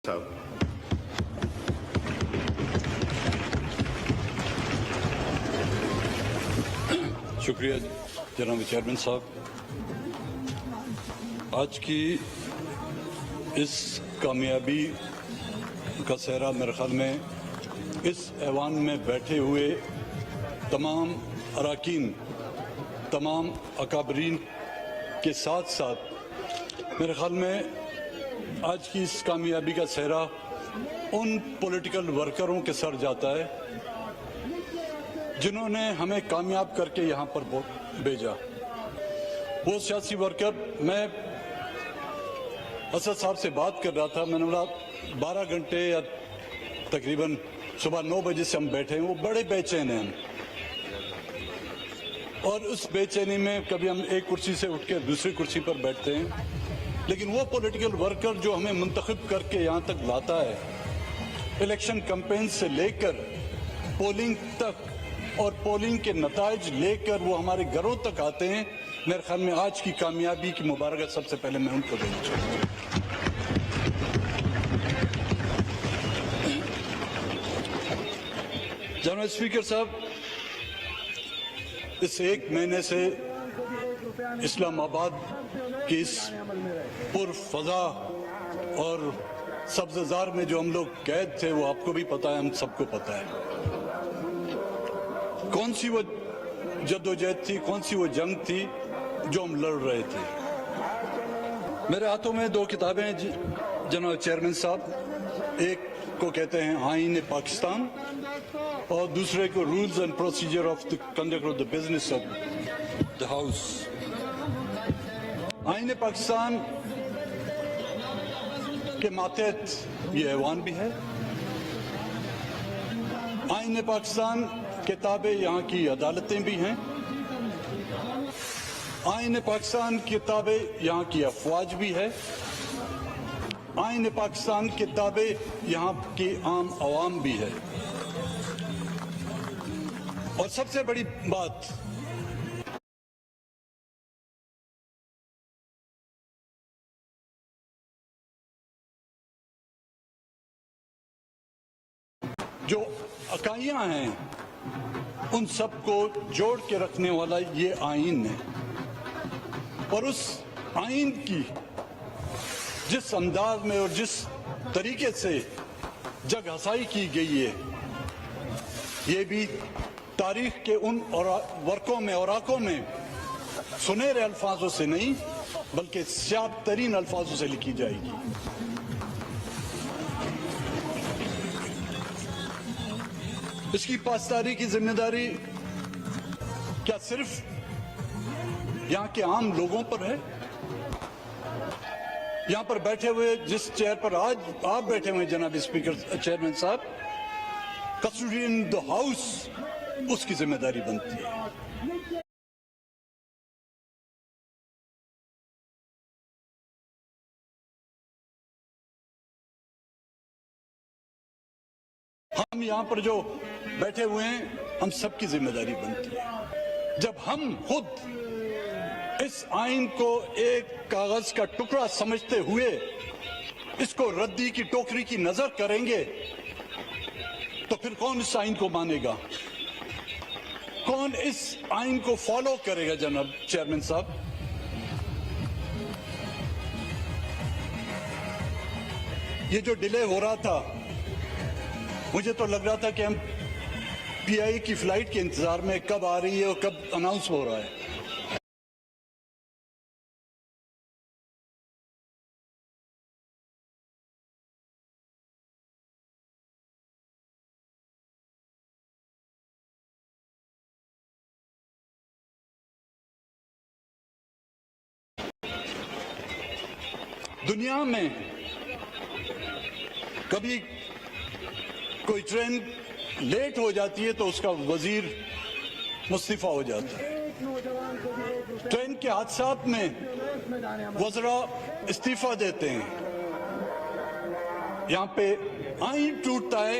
صاحب شکریہ جناب چیئرمین صاحب. آج کی اس کامیابی کا سہرا میرے خیال میں اس ایوان میں بیٹھے ہوئے تمام اراکین، تمام اکابرین کے ساتھ ساتھ میرے خیال میں آج کی اس کامیابی کا سہرا ان پولیٹیکل ورکروں کے سر جاتا ہے جنہوں نے ہمیں کامیاب کر کے یہاں پر بھیجا. وہ سیاسی ورکر، میں اسد صاحب سے بات کر رہا تھا، میں نے بولا 12 گھنٹے یا تقریباً صبح 9 بجے سے ہم بیٹھے ہیں، وہ بڑے بے چین ہیں. اور اس بے چینی میں کبھی ہم ایک کرسی سے اٹھ کے دوسری کرسی پر بیٹھتے ہیں، لیکن وہ پولیٹیکل ورکر جو ہمیں منتخب کر کے یہاں تک لاتا ہے، الیکشن کمپین سے لے کر پولنگ تک اور پولنگ کے نتائج لے کر وہ ہمارے گھروں تک آتے ہیں، میرے خیال میں آج کی کامیابی کی مبارکت سب سے پہلے میں ان کو دینا چاہتا ہوں. جناب اسپیکر صاحب، اس 1 مہینے سے اسلام آباد کی اس پرفضا اور سبززار میں جو ہم لوگ قید تھے، وہ آپ کو بھی پتا ہے، ہم سب کو پتا ہے. کون سی وہ جدوجہد تھی، کون سی وہ جنگ تھی جو ہم لڑ رہے تھے. میرے ہاتھوں میں 2 کتابیں ہیں جناب چیئرمین صاحب. ایک کو کہتے ہیں آئین پاکستان اور دوسرے کو rules and procedure of the conduct of the business of the house. آئین پاکستان کے ماتحت یہ ایوان بھی ہے. آئین پاکستان کے تابع یہاں کی عدالتیں بھی ہیں. آئین پاکستان کے تابع یہاں کی افواج بھی ہے. آئین پاکستان کے تابع یہاں کی عام عوام بھی ہے. اور سب سے بڑی بات، جو اکائیاں ہیں ان سب کو جوڑ کے رکھنے والا یہ آئین ہے. اور اس آئین کی جس انداز میں اور جس طریقے سے جگ ہسائی کی گئی ہے، یہ بھی تاریخ کے ان ورقوں میں، اوراقوں میں سنہرے الفاظوں سے نہیں بلکہ سیاہ ترین الفاظوں سے لکھی جائے گی. اس کی پاسداری کی ذمہ داری کیا صرف یہاں کے عام لوگوں پر ہے؟ یہاں پر بیٹھے ہوئے جس چیئر پر آج آپ بیٹھے ہوئے جناب اسپیکر چیئرمین صاحب، کسٹوڈین دی ہاؤس، اس کی ذمہ داری بنتی ہے. ہم یہاں پر جو بیٹھے ہوئے ہیں، ہم سب کی ذمہ داری بنتی ہے. جب ہم خود اس آئین کو ایک کاغذ کا ٹکڑا سمجھتے ہوئے اس کو ردی کی ٹوکری کی نظر کریں گے تو پھر کون اس آئین کو مانے گا؟ کون اس آئین کو فالو کرے گا؟ جناب چیئرمین صاحب، یہ جو ڈیلے ہو رہا تھا، مجھے تو لگ رہا تھا کہ ہم PI کی فلائٹ کے انتظار میں کب آ رہی ہے اور کب اناؤنس ہو رہا ہے. دنیا میں کبھی کوئی ٹرین لیٹ ہو جاتی ہے تو اس کا وزیر مستعفی ہو جاتا ہے. ٹرین کے حادثات میں وزراء استعفیٰ دیتے ہیں. یہاں پہ آئین ٹوٹتا ہے